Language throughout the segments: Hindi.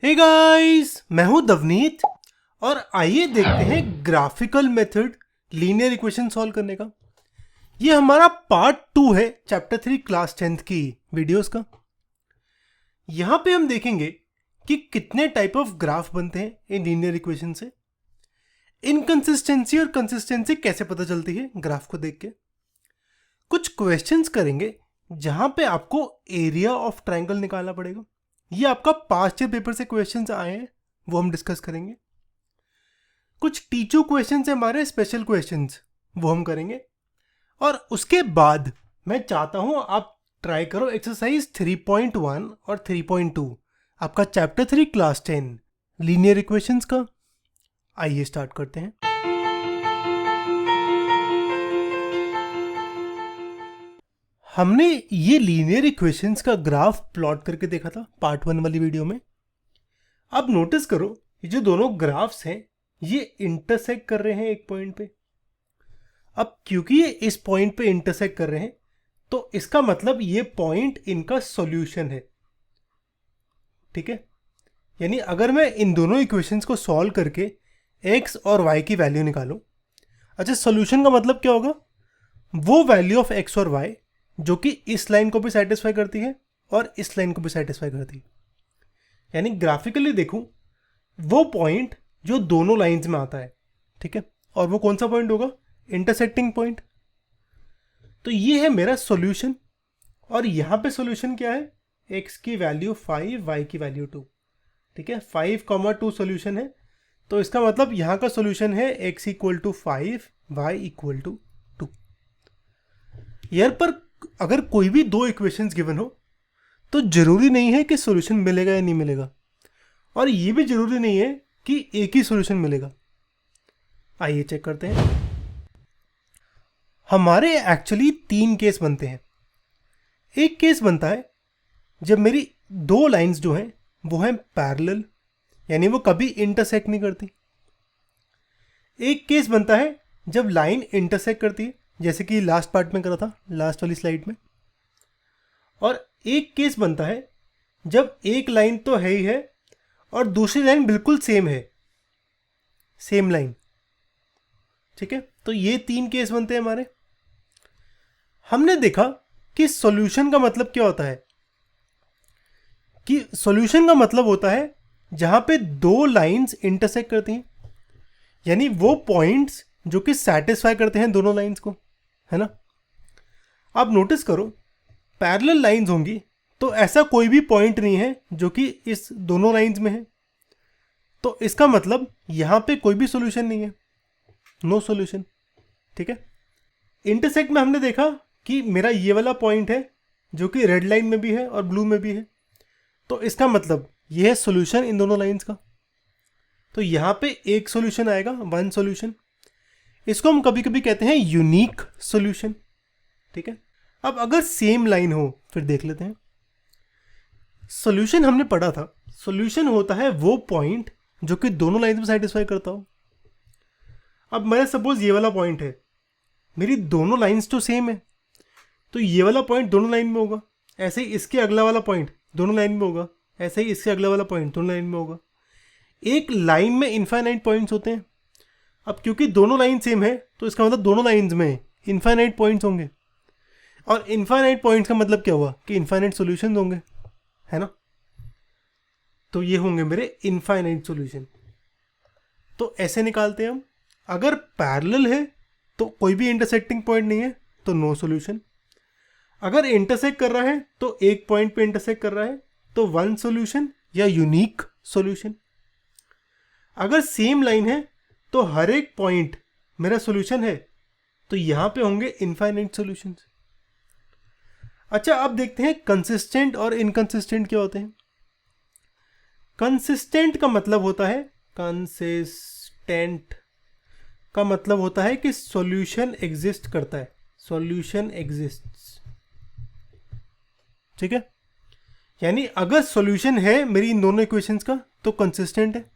हे गाइस, मैं हूं दवनीत और आइए देखते हैं graphical method linear equation solve करने का। ये हमारा पार्ट 2 है चैप्टर 3 क्लास 10th की वीडियोस का। यहाँ पे हम देखेंगे कि कितने टाइप ऑफ ग्राफ बनते हैं इन लीनियर इक्वेशन से, इनकंसिस्टेंसी और कंसिस्टेंसी कैसे पता चलती है ग्राफ को देख के। कुछ क्वेश्चंस करेंगे जहाँ पे आपको एरिया ऑफ ट्रायंगल निकालना पड़ेगा। ये आपका पास्ट ईयर पेपर से क्वेश्चंस आए हैं, वो हम डिस्कस करेंगे। कुछ टीचर क्वेश्चंस हैं हमारे स्पेशल क्वेश्चंस, वो हम करेंगे। और उसके बाद मैं चाहता हूं आप ट्राई करो एक्सरसाइज 3.1 और 3.2 आपका चैप्टर 3 क्लास 10 लीनियर इक्वेशंस का। आइए स्टार्ट करते हैं। हमने ये लीनियर इक्वेशंस का ग्राफ प्लॉट करके देखा था पार्ट 1 वाली वीडियो में। अब नोटिस करो ये जो दोनों ग्राफ्स हैं ये इंटरसेक्ट कर रहे हैं एक पॉइंट पे। अब क्योंकि ये इस पॉइंट पे इंटरसेक्ट कर रहे हैं तो इसका मतलब ये पॉइंट इनका सॉल्यूशन है, ठीक है। यानी अगर मैं इन दोनों इक्वेशंस को सॉल्व करके x और y की वैल्यू निकालूं, अच्छा सॉल्यूशन का मतलब क्या होगा? वो वैल्यू ऑफ x और y जो कि इस लाइन को भी सेटिस्फाई करती है और इस लाइन को भी सेटिस्फाई करती है। यानी ग्राफिकली देखूं वो पॉइंट जो दोनों लाइंस में आता है, ठीक है। और वो कौन सा पॉइंट होगा? Intersecting point. तो ये है मेरा सॉल्यूशन और यहां पे सॉल्यूशन क्या है? x की वैल्यू 5, y की वैल्यू 2, ठीक है। 5, 2 सॉल्यूशन है, तो इसका मतलब यहां का सॉल्यूशन है x equal to 5, y equal to 2। यार पर अगर कोई भी दो इक्वेशंस गिवन हो तो जरूरी नहीं है कि सॉल्यूशन मिलेगा या नहीं मिलेगा, और ये भी जरूरी नहीं है कि एक ही सॉल्यूशन मिलेगा। आइए चेक करते हैं। हमारे एक्चुअली 3 केस बनते हैं। एक केस बनता है जब मेरी दो लाइंस जो हैं वो हैं पैरेलल, यानी वो कभी इंटरसेक्ट नहीं करती। एक केस बनता है जब लाइन इंटरसेक्ट करती है, जैसे कि लास्ट पार्ट में करा था, लास्ट वाली स्लाइड में। और एक केस बनता है जब एक लाइन तो है ही है और दूसरी लाइन बिल्कुल सेम है, सेम लाइन, ठीक है। तो ये 3 केस बनते हैं हमारे। हमने देखा कि सॉल्यूशन का मतलब क्या होता है, कि सॉल्यूशन का मतलब होता है जहां पे दो लाइंस इंटरसेक्ट करती हैं, यानी वो पॉइंट्स जो कि सेटिस्फाई करते हैं दोनों लाइंस को, है ना। अब नोटिस करो पैरेलल लाइंस होंगी तो ऐसा कोई भी पॉइंट नहीं है जो कि इस दोनों लाइंस में है, तो इसका मतलब यहां पे कोई भी सॉल्यूशन नहीं है, नो सॉल्यूशन, ठीक है। इंटरसेक्ट में हमने देखा कि मेरा ये वाला पॉइंट है जो कि रेड लाइन में भी है और ब्लू में भी है, तो इसका मतलब ये है सॉल्यूशन इन दोनों लाइंस का। तो यहां पे एक सॉल्यूशन आएगा, वन सॉल्यूशन। इसको हम कभी कभी कहते हैं यूनिक सॉल्यूशन, ठीक है। अब अगर सेम लाइन हो फिर देख लेते हैं। सॉल्यूशन हमने पढ़ा था, सॉल्यूशन होता है वो पॉइंट जो कि दोनों लाइंस में सेटिस्फाई करता हो। अब मैं सपोज ये वाला पॉइंट है, मेरी दोनों लाइंस तो सेम है, तो ये वाला पॉइंट दोनों लाइन में होगा। ऐसे ही इसके अगला वाला पॉइंट दोनों लाइन में होगा, ऐसे ही इसके अगला वाला पॉइंट दोनों लाइन में होगा। एक लाइन में इनफाइनाइट पॉइंट्स होते हैं। अब क्योंकि दोनों लाइन सेम है तो इसका मतलब दोनों लाइंस में इनफाइनाइट पॉइंट्स होंगे, और इनफाइनाइट पॉइंट्स का मतलब क्या हुआ कि इनफाइनाइट सॉल्यूशंस होंगे, है ना। तो ये होंगे मेरे इनफाइनाइट सॉल्यूशन। तो ऐसे निकालते हैं हम। अगर पैरेलल है तो कोई भी इंटरसेक्टिंग पॉइंट नहीं है तो नो सॉल्यूशन। अगर इंटरसेक्ट कर रहा है तो एक पॉइंट पे इंटरसेक्ट कर रहा है तो वन सॉल्यूशन या यूनिक सॉल्यूशन। अगर सेम लाइन है तो हर एक पॉइंट मेरा सॉल्यूशन है, तो यहां पे होंगे इनफाइनाइट सॉल्यूशंस। अच्छा अब देखते हैं कंसिस्टेंट और इनकंसिस्टेंट क्या होते हैं। कंसिस्टेंट का मतलब होता है, कंसिस्टेंट का मतलब होता है कि सॉल्यूशन एग्जिस्ट करता है, सॉल्यूशन एग्जिस्ट्स, ठीक है। यानी अगर सॉल्यूशन है मेरी इन दोनों इक्वेशंस का तो कंसिस्टेंट है,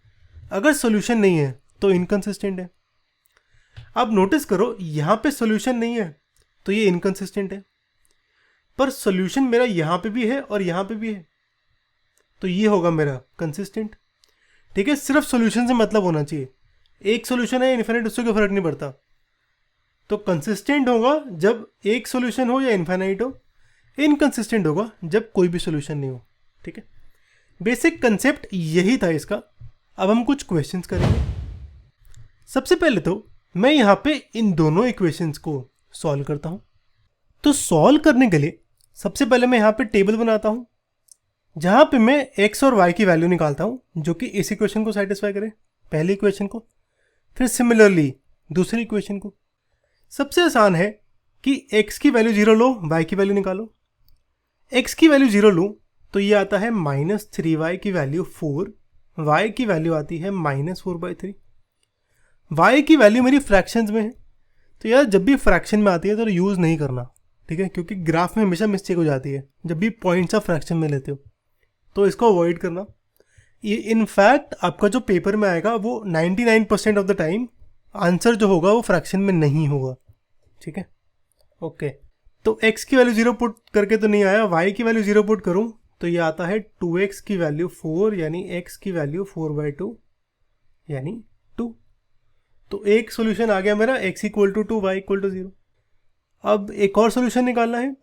अगर सॉल्यूशन नहीं है तो इनकंसिस्टेंट है। अब नोटिस करो यहां पे सॉल्यूशन नहीं है तो ये इनकंसिस्टेंट है, पर सॉल्यूशन मेरा यहां पे भी है और यहां पे भी है, तो ये होगा मेरा कंसिस्टेंट। ठीक है, सिर्फ सॉल्यूशन से मतलब होना चाहिए, एक सॉल्यूशन है इन्फिनिट, उससे कोई फर्क नहीं पड़ता। तो कंसिस्टेंट होगा जब एक सॉल्यूशन हो या इन्फिनिट हो, इनकंसिस्टेंट होगा जब कोई भी सॉल्यूशन नहीं हो। ठीक है, बेसिक कंसेप्ट यही था इसका। अब हम कुछ क्वेश्चंस करेंगे। सबसे पहले तो मैं यहाँ पे इन दोनों इक्वेशंस को सॉल्व करता हूँ। तो सॉल्व करने के लिए सबसे पहले मैं यहाँ पे टेबल बनाता हूँ, जहाँ पे मैं x और y की वैल्यू निकालता हूँ जो कि इस इक्वेशन को सेटिस्फाई करे, पहली इक्वेशन को, फिर सिमिलरली दूसरी इक्वेशन को। सबसे आसान है कि x की वैल्यू 0 लो, y की वैल्यू निकालो। x की वैल्यू 0 लूँ तो ये आता है -3y की वैल्यू 4, y की वैल्यू आती है -4/3। y की वैल्यू मेरी फ्रैक्शंस में है, तो यार जब भी फ्रैक्शन में आती है तो यूज़ नहीं करना, ठीक है, क्योंकि ग्राफ में हमेशा मिस्टेक हो जाती है जब भी पॉइंट्स ऑफ फ्रैक्शन में लेते हो, तो इसको अवॉइड करना। ये इनफैक्ट आपका जो पेपर में आएगा वो 99% ऑफ द टाइम आंसर जो होगा वो फ्रैक्शन में नहीं होगा। ठीक है, ओके। तो x की वैल्यू 0 पुट करके तो नहीं आया, y की वैल्यू 0 पुट करूं तो ये आता है 2x की वैल्यू 4, यानी x की वैल्यू 4/2 यानी 2। तो एक सोल्यूशन आ गया मेरा, x equal to 2, y equal to 0। अब एक और सोल्यूशन निकालना है।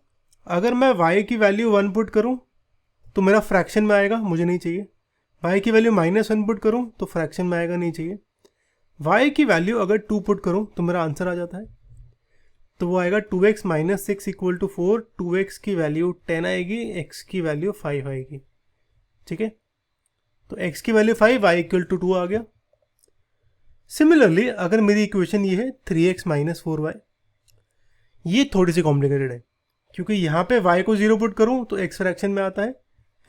अगर मैं y की वैल्यू 1 पुट करूं तो मेरा फ्रैक्शन में आएगा, मुझे नहीं चाहिए। y की वैल्यू -1 पुट करूं तो फ्रैक्शन में आएगा, नहीं चाहिए। y की वैल्यू अगर 2 पुट करूं तो मेरा आंसर आ जाता है, तो वो आएगा 2x - 6 इक्वल टू 4। 2x की वैल्यू 10 आएगी, x की वैल्यू 5 आएगी। ठीक है, तो x की वैल्यू 5, y इक्वल टू 2 आ गया। सिमिलरली अगर मेरी इक्वेशन ये है 3x - 4y, ये थोड़ी सी कॉम्प्लिकेटेड है, क्योंकि यहाँ पे y को 0 पुट करूँ तो x फ्रैक्शन में आता है,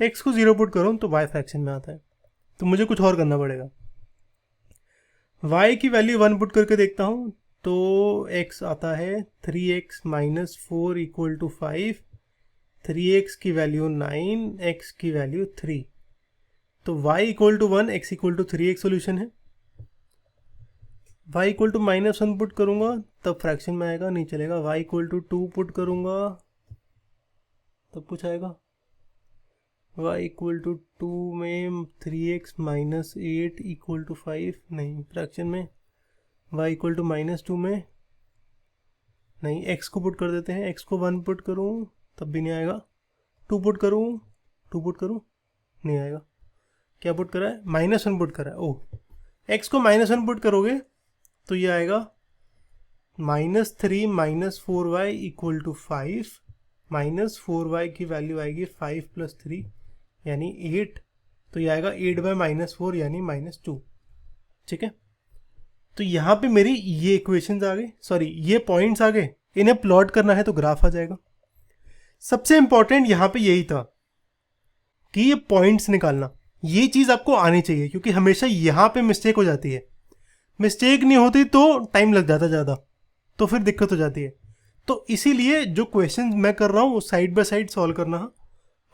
x को 0 पुट करूँ तो y फ्रैक्शन में आता है, तो मुझे कुछ और करना पड़ेगा। y की वैल्यू 1 पुट करके देखता हूँ तो x आता है 3x - 4 इक्वल टू 5, 3x की वैल्यू 9, x की वैल्यू 3, तो y equal to 1, x equal to 3 एक सोल्यूशन है। y इक्वल टू -1 पुट करूँगा तब फ्रैक्शन में आएगा, नहीं चलेगा। y इक्वल टू 2 पुट करूँगा तब कुछ आएगा। y इक्वल टू 2 में 3x - 8 इक्वल टू 5, नहीं फ्रैक्शन में। y इक्वल टू -2 में नहीं, x को पुट कर देते हैं, x को 1 पुट करूँ तब भी नहीं आएगा। 2 पुट करूँ, 2 पुट करूँ, नहीं आएगा। क्या पुट करा है? -1 पुट करा है। ओह, x को -1 पुट करोगे तो ये आएगा -3 - 4y इक्वल टू 5, -4y की वैल्यू आएगी 5 + 3 यानी 8, तो ये आएगा 8/-4 यानी -2। ठीक है, तो यहाँ पे मेरी ये इक्वेशंस आ गए, सॉरी ये पॉइंट्स आ गए। इन्हें प्लॉट करना है तो ग्राफ आ जाएगा। सबसे इंपॉर्टेंट यहाँ पे यही था कि ये पॉइंट्स निकालना, ये चीज़ आपको आनी चाहिए, क्योंकि हमेशा यहाँ पे मिस्टेक हो जाती है। मिस्टेक नहीं होती तो टाइम लग जाता ज़्यादा, तो फिर दिक्कत हो जाती है। तो इसीलिए जो क्वेश्चन मैं कर रहा हूँ वो साइड बाय साइड सॉल्व करना है,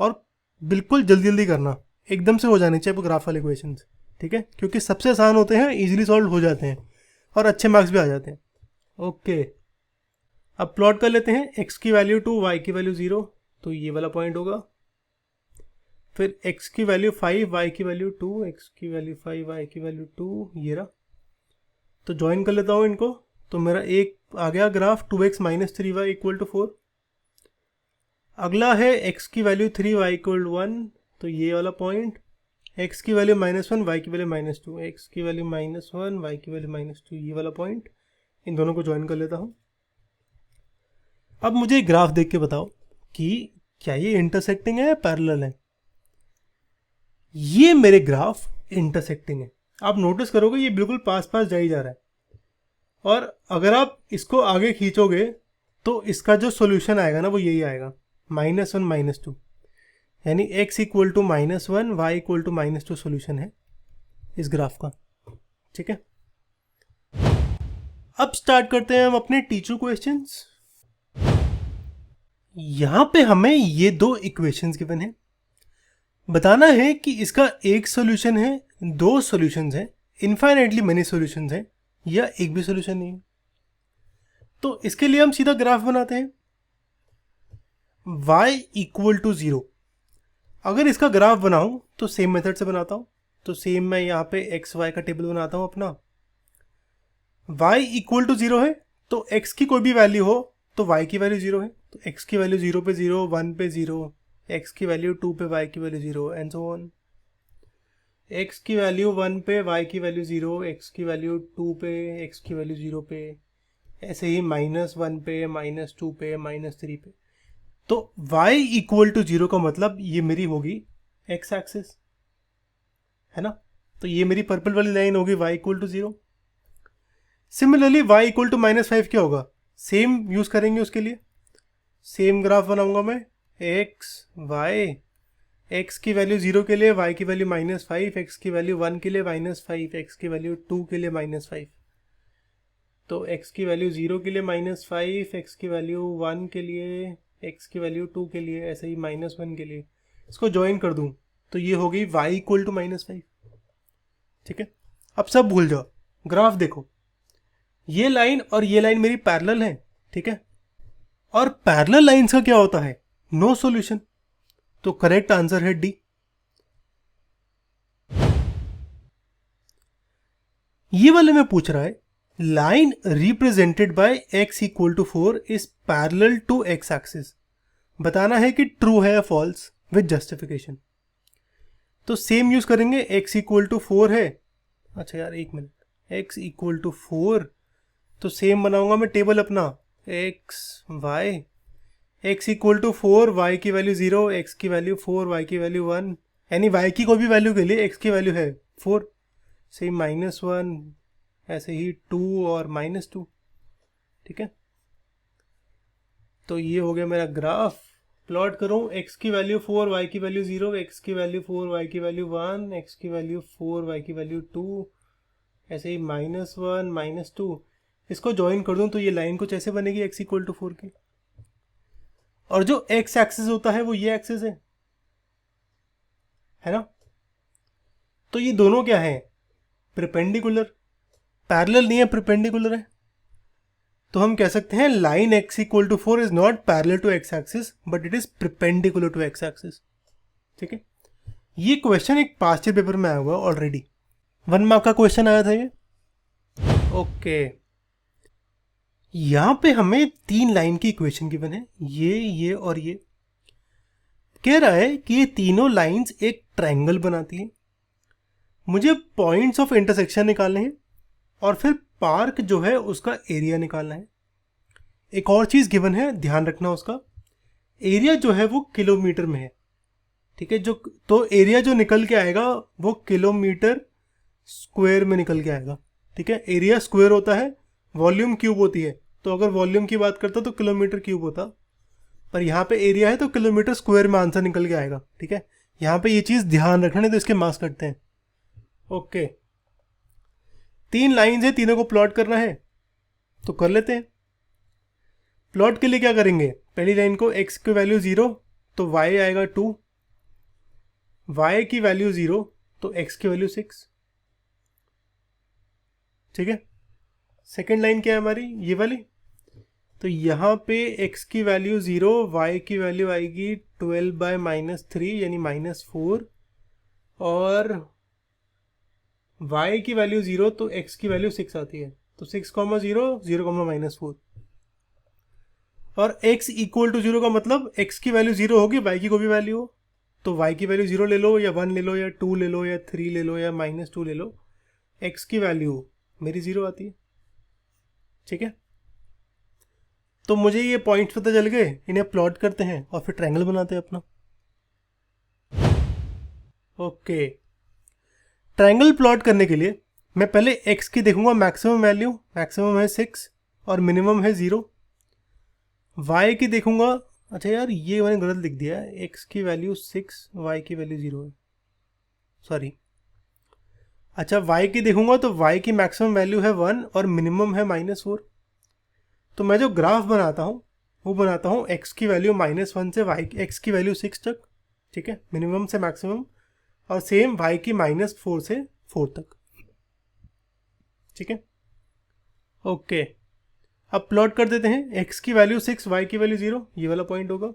और बिल्कुल जल्दी जल्दी करना, एकदम से हो जाने चाहिए ग्राफ वाले क्वेश्चन। ठीक है, क्योंकि सबसे आसान होते हैं, इजीली सॉल्व हो जाते हैं और अच्छे मार्क्स भी आ जाते हैं। ओके, अब प्लॉट कर लेते हैं। x की वैल्यू 2, y की वैल्यू 0, तो ये वाला पॉइंट होगा। फिर x की वैल्यू 5, y की वैल्यू 2, x की वैल्यू 5, y की वैल्यू 2, ये रहा। तो ज्वाइन कर लेता हूँ इनको, तो मेरा एक आ गया graph 2x - 3y equal to 4। अगला है x की वैल्यू 3, y इक्वल टू 1, तो ये वाला पॉइंट। x की वैल्यू -1, y की वैल्यू -2, x की वैल्यू -1, y की वैल्यू -2, ये वाला पॉइंट। इन दोनों को ज्वाइन कर लेता हूँ। अब मुझे ग्राफ देख के बताओ कि क्या ये इंटरसेक्टिंग है या पैरेलल है। ये मेरे ग्राफ इंटरसेक्टिंग है। आप नोटिस करोगे ये बिल्कुल पास पास जा ही जा रहा है, और अगर आप इसको आगे खींचोगे तो इसका जो सॉल्यूशन आएगा ना वो यही आएगा, -1 -2, यानी x equal to -1, y equal to -2 solution है इस ग्राफ का। ठीक है, अब स्टार्ट करते हैं हम अपने टीचर क्वेश्चंस। यहां पे हमें ये दो इक्वेशंस गिवन है, बताना है कि इसका एक सॉल्यूशन है, दो सॉल्यूशंस हैं, इनफाइनाइटली मेनी सॉल्यूशंस हैं, या एक भी सॉल्यूशन नहीं है। तो इसके लिए हम सीधा ग्राफ बनाते हैं। y इक्वल टू 0, अगर इसका ग्राफ बनाऊं तो सेम मेथड से बनाता हूं। तो सेम मैं यहाँ पे एक्स वाई का टेबल बनाता हूं अपना। y इक्वल टू 0 है तो x की कोई भी वैल्यू हो तो y की वैल्यू 0 है। तो x की वैल्यू 0 पे 0, 1 पे 0, x की वैल्यू 2 पे y की value 0 and so on. x की वैल्यू 1 पे y की वैल्यू 0, x की वैल्यू 2 पे, x की वैल्यू 0 पे, ऐसे ही -1 पे, -2 पे, -3 पे। तो y इक्वल टू 0 का मतलब ये मेरी होगी x एक्सिस, है ना। तो ये मेरी पर्पल वाली लाइन होगी y equal to 0। Similarly y equal to -5 क्या होगा, सेम यूज करेंगे उसके लिए। सेम ग्राफ बनाऊंगा मैं, x y, x की वैल्यू 0 के लिए y की वैल्यू -5, x की वैल्यू 1 के लिए -5, x की वैल्यू 2 के लिए -5। तो x की वैल्यू 0 के लिए -5, x की वैल्यू 1 के लिए, x की वैल्यू 2 के लिए, ऐसे ही -1 के लिए। इसको ज्वाइन कर दूं तो ये हो गई y इक्वल टू -5। ठीक है, अब सब भूल जाओ, ग्राफ देखो, ये लाइन और ये लाइन मेरी पैरेलल है। ठीक है, और पैरेलल लाइंस का क्या होता है, नो सॉल्यूशन। तो करेक्ट आंसर है डी। ये वाले में पूछ रहा है line represented by x equal to 4 is parallel to x axis. बताना है कि ट्रू है या फॉल्स विद जस्टिफिकेशन। तो सेम यूज करेंगे, x इक्वल टू 4 है। अच्छा यार एक मिनट, x इक्वल टू 4 तो सेम बनाऊंगा मैं टेबल अपना, x y, x equal to 4, y की वैल्यू 0, x की वैल्यू 4, y की वैल्यू 1, यानी y की कोई भी वैल्यू के लिए x की वैल्यू है 4, सेम -1, ऐसे ही 2 और -2। ठीक है, तो ये हो गया मेरा ग्राफ। प्लॉट करूं, x की वैल्यू 4, y की वैल्यू 0, x की वैल्यू 4, y की वैल्यू 1, x की वैल्यू 4, y की वैल्यू 2, ऐसे ही -1, -2। इसको ज्वाइन कर दूं तो ये लाइन कुछ ऐसे बनेगी x इक्वल टू 4 की। और जो x एक्सिस होता है वो ये एक्सिस है ना। तो ये दोनों क्या है, परपेंडिकुलर, पैरेलल नहीं है, परपेंडिकुलर है। तो हम कह सकते हैं line x equal to 4 is not parallel to x axis but it is perpendicular to x axis. ठीक है, ये क्वेश्चन एक पास्ट ईयर पेपर में आया हुआ ऑलरेडी, 1 मार्क का क्वेश्चन आया था ये। ओके, यहां पे हमें 3 लाइन की इक्वेशन गिवन है, ये और ये। कह रहा है कि ये तीनों लाइंस एक ट्रायंगल बनाती है। मुझे पॉइंट्स ऑफ इंटरसेक्शन निकालने हैं और फिर पार्क जो है उसका एरिया निकालना है। एक और चीज़ गिवन है, ध्यान रखना उसका, एरिया जो है वो किलोमीटर में है। ठीक है, जो तो एरिया जो निकल के आएगा वो किलोमीटर स्क्वायर में निकल के आएगा। ठीक है, एरिया स्क्वायर होता है, वॉल्यूम क्यूब होती है। तो अगर वॉल्यूम की बात करता तो किलोमीटर क्यूब होता, पर यहाँ पे एरिया है तो किलोमीटर स्क्वायर में आंसर निकल के आएगा। ठीक है, यहाँ पे ये चीज़ ध्यान रखना है तो इसके मार्क्स कटते हैं। ओके, 3 लाइंस है, तीनों को प्लॉट करना है तो कर लेते हैं। प्लॉट के लिए क्या करेंगे, पहली लाइन को x की वैल्यू 0 तो y आएगा 2, y की वैल्यू 0 तो x की वैल्यू 6। ठीक है, सेकेंड लाइन क्या है हमारी, ये वाली। तो यहाँ पे x की वैल्यू 0, y की वैल्यू आएगी 12/-3 यानी -4, और y की वैल्यू 0 तो x की वैल्यू 6 आती है। तो 6, 0, 0, -4। और x इक्वल टू 0 का मतलब x की वैल्यू 0 होगी, y की कोई भी वैल्यू हो। तो y की वैल्यू 0 ले लो या 1 ले लो या 2 ले लो या 3 ले लो या -2 ले लो, x की वैल्यू मेरी 0 आती है। ठीक है, तो मुझे ये पॉइंट्स पता चल गए, इन्हें प्लॉट करते हैं और फिर ट्रायंगल बनाते हैं अपना। ओके, ट्रायंगल प्लॉट करने के लिए मैं पहले x की देखूंगा मैक्सिमम वैल्यू, मैक्सिमम है 6 और मिनिमम है 0। y की देखूंगा, अच्छा यार ये मैंने गलत लिख दिया है, x की वैल्यू 6, y की वैल्यू 0 है, सॉरी। अच्छा, y की देखूंगा तो y की मैक्सिमम वैल्यू है 1 और मिनिमम है -4। तो मैं जो ग्राफ बनाता हूँ वो बनाता हूँ x की वैल्यू -1 से x की वैल्यू 6 तक। ठीक है, मिनिमम से मैक्सिमम, और सेम y की -4 से 4 तक। ठीक है, ओके, अब प्लॉट कर देते हैं, x की वैल्यू 6, y की वैल्यू 0, ये वाला पॉइंट होगा।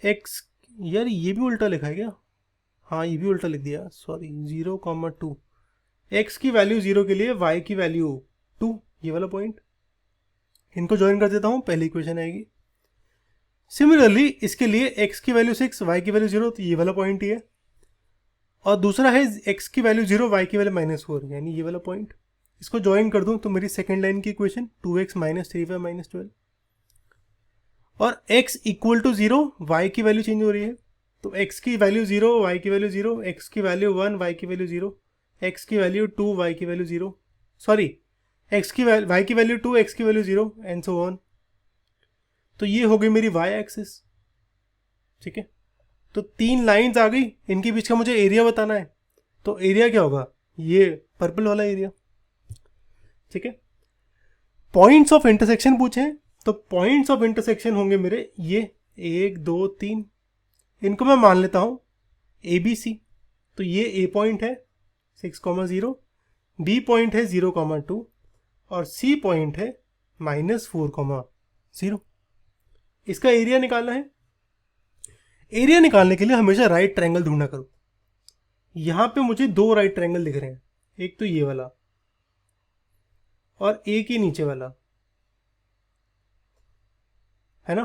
x यार ये भी उल्टा लिखा है क्या? हाँ ये भी उल्टा लिख दिया, सॉरी। 0,2, एक्स की वैल्यू 0 के लिए वाई की वैल्यू 2, ये वाला पॉइंट। इनको ज्वाइन कर देता हूँ, पहली इक्वेशन आएगी। सिमिलरली इसके लिए एक्स की वैल्यू 6, वाई की वैल्यू 0, तो ये वाला पॉइंट ही है। और दूसरा है एक्स की वैल्यू 0, वाई की वैल्यू -4, यानी ये वाला पॉइंट। इसको ज्वाइन कर दूं तो मेरी सेकेंड लाइन की इक्वेशन 2x - 3y - 12, और x इक्वल टू 0, वाई की वैल्यू चेंज हो रही है, तो x की वैल्यू 0, वाई की वैल्यू 0, x की वैल्यू 1, वाई की वैल्यू 0, x की वैल्यू 2, वाई की वैल्यू 0, सॉरी x की वाई की वैल्यू 2, x की वैल्यू 0, एंड सो ऑन। तो ये हो गई मेरी वाई एक्सिस। ठीक है, तो 3 लाइंस आ गई, इनके बीच का मुझे एरिया बताना है। तो एरिया क्या होगा? ये पर्पल वाला एरिया। ठीक है, पॉइंट्स ऑफ इंटरसेक्शन पूछे, तो पॉइंट्स ऑफ इंटरसेक्शन होंगे मेरे ये 1 2 3। इनको मैं मान लेता हूं ABC। तो ये A पॉइंट है 6,0, B पॉइंट है 0,2, और C पॉइंट है -4,0। इसका एरिया निकालना है। एरिया निकालने के लिए हमेशा राइट ट्रायंगल ढूंढना करो। यहां पे मुझे 2 राइट ट्रायंगल दिख रहे हैं, एक तो ये वाला और एक ही नीचे वाला, है ना।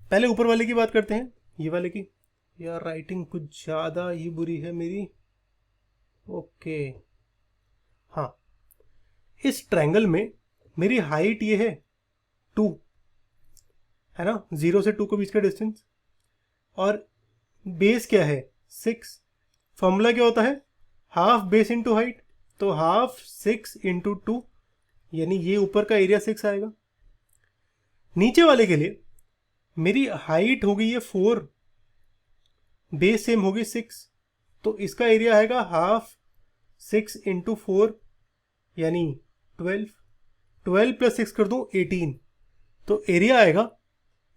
पहले ऊपर वाले की बात करते हैं, ये वाले की। यार राइटिंग कुछ ज़्यादा ही बुरी है मेरी। ओके, हाँ, इस ट्रायंगल में मेरी हाइट ये है 2, है ना, 0 से 2 के बीच का डिस्टेंस, और बेस क्या है 6। फॉर्मूला क्या होता है? हाफ बेस इंटू हाइट, तो हाफ 6 इंटू 2, यानी ये ऊपर का एरिया 6 आएगा। नीचे वाले के लिए मेरी हाइट हो गई है 4, बेस सेम होगी 6, तो इसका एरिया आएगा हाफ 6 इंटू 4, यानी 12। 12 प्लस 6 कर दूं 18, तो एरिया आएगा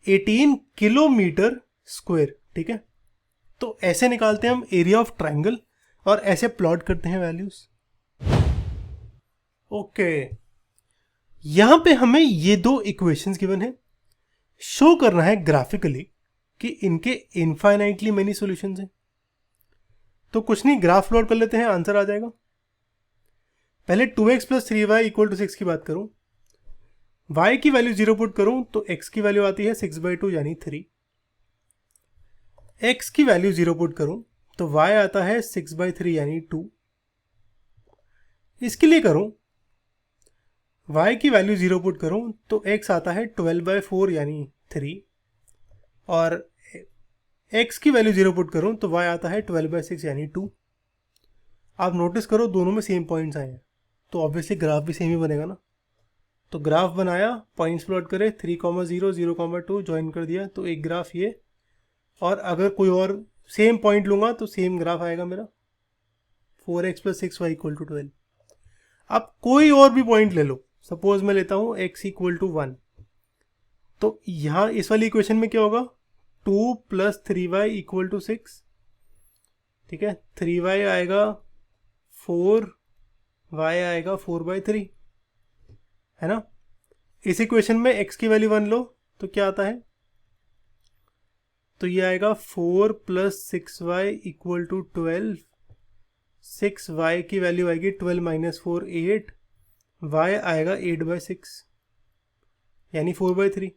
18 किलोमीटर स्क्वायर। ठीक है, तो ऐसे निकालते हैं हम एरिया ऑफ ट्रायंगल, और ऐसे प्लॉट करते हैं वैल्यूज। ओके, यहां पे हमें ये 2 इक्वेशंस गिवन है, शो करना है ग्राफिकली कि इनके इनफाइनाइटली मेनी सॉल्यूशंस हैं। तो कुछ नहीं, ग्राफ प्लॉट कर लेते हैं, आंसर आ जाएगा। पहले 2x + 3y = 6 की बात करूं, y की वैल्यू 0 पुट करूं तो x की वैल्यू आती है 6/2 यानी 3। x की वैल्यू 0 पुट करूं तो y आता है 6/3 यानी 2। इसके लिए करूं, y की वैल्यू 0 पुट करूं तो x आता है 12/4 यानी 3, और x की वैल्यू 0 पुट करूं तो y आता है 12/6 यानी 2। आप नोटिस करो दोनों में सेम पॉइंट्स आए हैं, तो ऑब्वियसली ग्राफ भी सेम ही बनेगा ना। तो ग्राफ बनाया, पॉइंट्स प्लॉट करे, 3,0, 0,2 ज्वाइन कर दिया, तो एक ग्राफ ये। और अगर कोई और सेम पॉइंट लूंगा तो सेम ग्राफ आएगा मेरा, 4x + 6y = 12। अब कोई और भी पॉइंट ले लो, सपोज मैं लेता हूँ x = 1, तो यहाँ इस वाली इक्वेशन में क्या होगा? 2 + 3y = 6। ठीक है, 3y आएगा 4, y आएगा 4/3, है ना। इस इक्वेशन में x की वैल्यू 1 लो तो क्या आता है? तो ये आएगा 4 + 6y = 12। 6y की वैल्यू आएगी 12 - 4 8, y आएगा 8/6 यानी 4/3।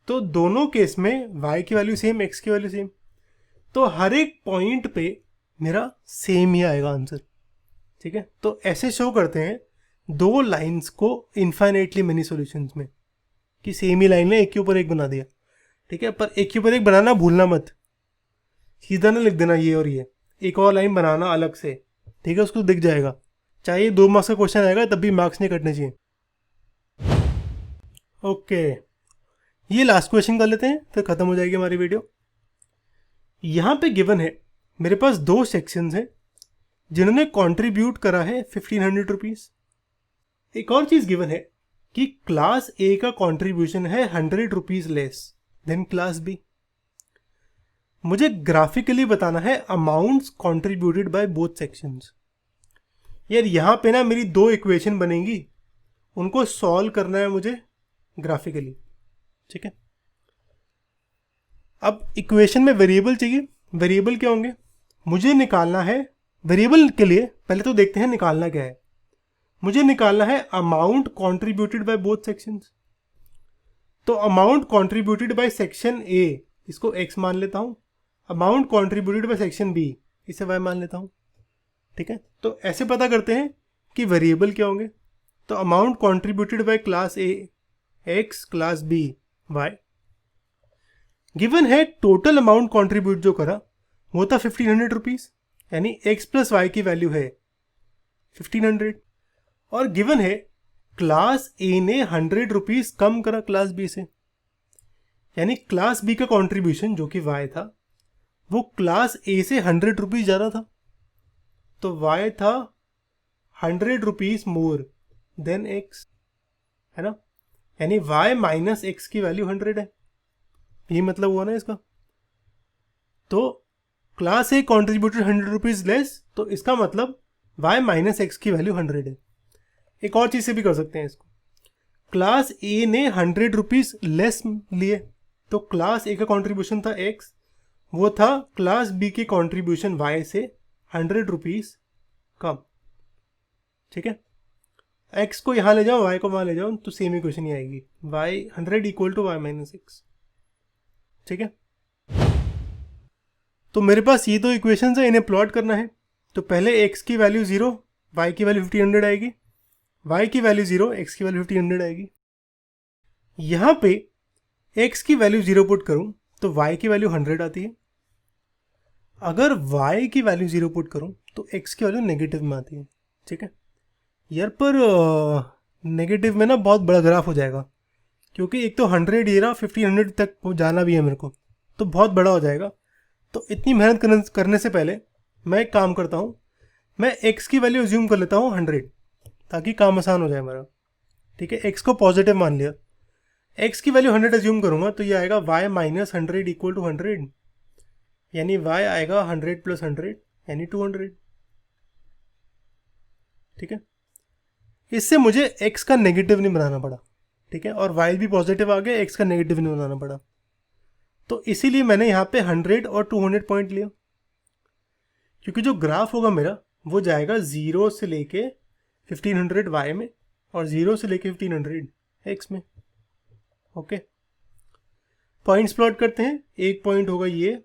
तो दोनों केस में y की वैल्यू सेम, x की वैल्यू सेम, तो हर एक पॉइंट पे मेरा सेम ही आएगा आंसर। ठीक है, तो ऐसे शो करते हैं 2 लाइंस को इनफाइनाइटली मेनी सॉल्यूशंस में, कि सेम ही लाइन है, एक के ऊपर एक बना दिया। ठीक है, पर एक के ऊपर एक बनाना भूलना मत, सीधा ना लिख देना ये और ये, एक और लाइन बनाना अलग से। ठीक है, उसको दिख जाएगा, चाहे 2 मार्क्स का क्वेश्चन आएगा तब भी मार्क्स नहीं कटने चाहिए। ओके, ये लास्ट क्वेश्चन कर लेते हैं, फिर खत्म हो जाएगी हमारी वीडियो। यहां पे गिवन है मेरे पास 2 सेक्शंस हैं जिन्होंने कंट्रीब्यूट करा है 1500 रुपीज। एक और चीज गिवन है कि क्लास ए का कंट्रीब्यूशन है 100 rupees less than class B. मुझे ग्राफिकली बताना है amounts contributed by both sections. यार यहां पे ना मेरी 2 इक्वेशन बनेंगी, उनको सॉल्व करना है मुझे ग्राफिकली। ठीक है, अब इक्वेशन में वेरिएबल चाहिए। वेरिएबल क्या होंगे, मुझे निकालना है वेरिएबल के लिए। पहले तो देखते हैं निकालना क्या है। मुझे निकालना है amount contributed by both sections. तो amount contributed by section A, इसको x मान लेता हूं। Amount contributed by section B, इसे y मान लेता हूं। ठीक है, तो ऐसे पता करते हैं कि वेरिएबल क्या होंगे। तो amount contributed by class A x, class B y। Given है टोटल अमाउंट कॉन्ट्रीब्यूट जो करा वो था 1500 रुपीज, यानी x प्लस वाई की वैल्यू है 1500। और गिवन है क्लास ए ने 100 रुपीज कम करा क्लास बी से, यानी क्लास बी का कॉन्ट्रीब्यूशन जो कि y था वो क्लास ए से 100 रुपीज ज़्यादा था। तो y था 100 रुपीज मोर देन x, है ना, यानी y माइनस एक्स की वैल्यू 100 है। यही मतलब हुआ ना इसका। तो क्लास ए कॉन्ट्रीब्यूटेड 100 रुपीज लेस, तो इसका मतलब y माइनस एक्स की वैल्यू 100 है। एक और चीज़ से भी कर सकते हैं इसको, क्लास ए ने 100 रुपीज लेस लिए, तो क्लास ए का कॉन्ट्रीब्यूशन था x, वो था क्लास बी के कॉन्ट्रीब्यूशन y से 100 रुपीज कम। ठीक है, x को यहाँ ले जाओ, y को वहाँ ले जाओ, तो सेम इक्वेशन ही आएगी, y 100 equal to y minus X. ठीक है, तो मेरे पास ये दो इक्वेशंस है, इन्हें प्लॉट करना है। तो पहले x की वैल्यू 0, y की वैल्यू 1500 आएगी, y की वैल्यू 0, x की वैल्यू 1500 आएगी। यहाँ पे x की वैल्यू 0 पुट करूँ तो y की वैल्यू 100 आती है। अगर y की वैल्यू 0 पुट करूँ तो x की वैल्यू नेगेटिव में आती है। ठीक है यार, पर नेगेटिव में ना बहुत बड़ा ग्राफ हो जाएगा, क्योंकि एक तो 100 ये रहा, 1500 तक जाना भी है मेरे को, तो बहुत बड़ा हो जाएगा। तो इतनी मेहनत करने से पहले मैं एक काम करता हूँ, मैं x की वैल्यू अज्यूम कर लेता हूँ 100, ताकि काम आसान हो जाए मेरा। ठीक है, x को पॉजिटिव मान लिया, x की वैल्यू 100 अज्यूम करूँगा तो ये आएगा y माइनस 100 इक्वल टू 100, यानी y आएगा 100 प्लस 100 यानी 200। ठीक है, इससे मुझे x का नेगेटिव नहीं बनाना पड़ा। ठीक है, और y भी पॉजिटिव आ गया, x का नेगेटिव नहीं बनाना पड़ा। तो इसीलिए मैंने यहाँ पे 100 और 200 पॉइंट लिया, क्योंकि जो ग्राफ होगा मेरा वो जाएगा 0 से लेके 1500 y में और 0 से लेके 1500 x में। ओके, पॉइंट्स प्लॉट करते हैं। एक पॉइंट होगा ये,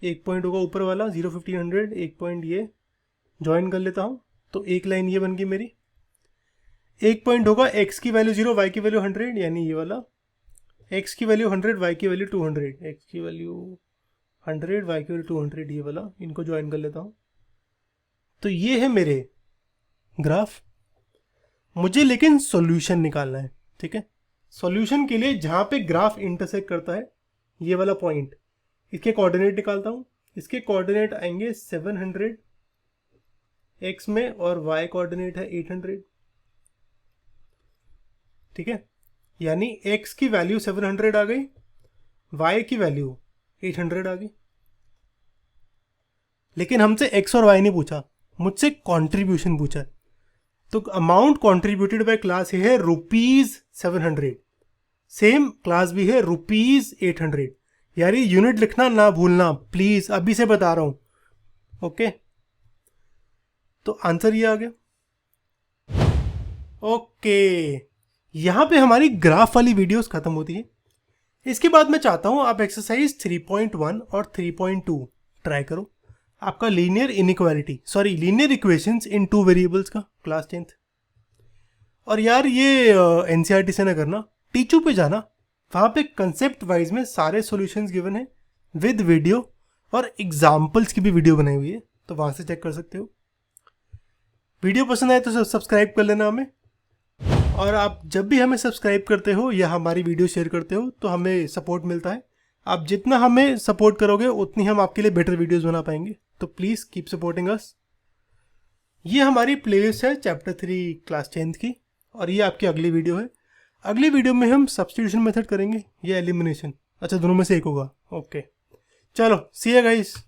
एक पॉइंट होगा ऊपर वाला 0 1500, एक पॉइंट ये ज्वाइन कर लेता हूँ, तो एक लाइन ये बन गई मेरी। एक पॉइंट होगा x की वैल्यू 0, y की वैल्यू 100, यानी ये वाला, x की वैल्यू 100, y की वैल्यू 200, x की वैल्यू 100, y की वैल्यू 200, ये वाला, इनको ज्वाइन कर लेता हूँ। तो ये है मेरे ग्राफ। मुझे लेकिन सॉल्यूशन निकालना है। ठीक है, सॉल्यूशन के लिए जहाँ पे ग्राफ इंटरसेक्ट करता है ये वाला पॉइंट, इसके कोऑर्डिनेट निकालता हूँ। इसके कोऑर्डिनेट आएंगे 700 x में और y कोऑर्डिनेट है 800। ठीक है, यानी x की वैल्यू 700 आ गई, y की वैल्यू 800 आ गई। लेकिन हमसे x और y नहीं पूछा, मुझसे कंट्रीब्यूशन पूछा। तो अमाउंट कंट्रीब्यूटेड बाय क्लास ए है ₹700, सेम क्लास बी है ₹800। यार ये यूनिट लिखना ना भूलना प्लीज, अभी से बता रहा हूं। ओके, तो आंसर ये आ गया। ओके, यहां पे हमारी ग्राफ वाली वीडियोस खत्म होती है। इसके बाद मैं चाहता हूं आप एक्सरसाइज 3.1 और 3.2 ट्राई करो, आपका लीनियर लीनियर इक्वेशंस इन 2 वेरिएबल्स का क्लास 10th। और यार ये एनसीईआरटी से ना करना, टीचू पे जाना, वहाँ पे कंसेप्ट वाइज में सारे सॉल्यूशंस गिवन है विद वीडियो, और एग्जाम्पल्स की भी वीडियो बनाई हुई है, तो वहाँ से चेक कर सकते हो। वीडियो पसंद आए तो सब्सक्राइब कर लेना हमें, और आप जब भी हमें सब्सक्राइब करते हो या हमारी वीडियो शेयर करते हो तो हमें सपोर्ट मिलता है। आप जितना हमें सपोर्ट करोगे उतनी हम आपके लिए बेटर वीडियोस बना पाएंगे, तो प्लीज़ कीप सपोर्टिंग अस। ये हमारी प्लेलिस्ट है चैप्टर 3 क्लास 10th की, और ये आपकी अगली वीडियो है। अगली वीडियो में हम सब्स्टिट्यूशन मेथड करेंगे या एलिमिनेशन, अच्छा दोनों में से एक होगा। ओके, चलो सी यू गाइस।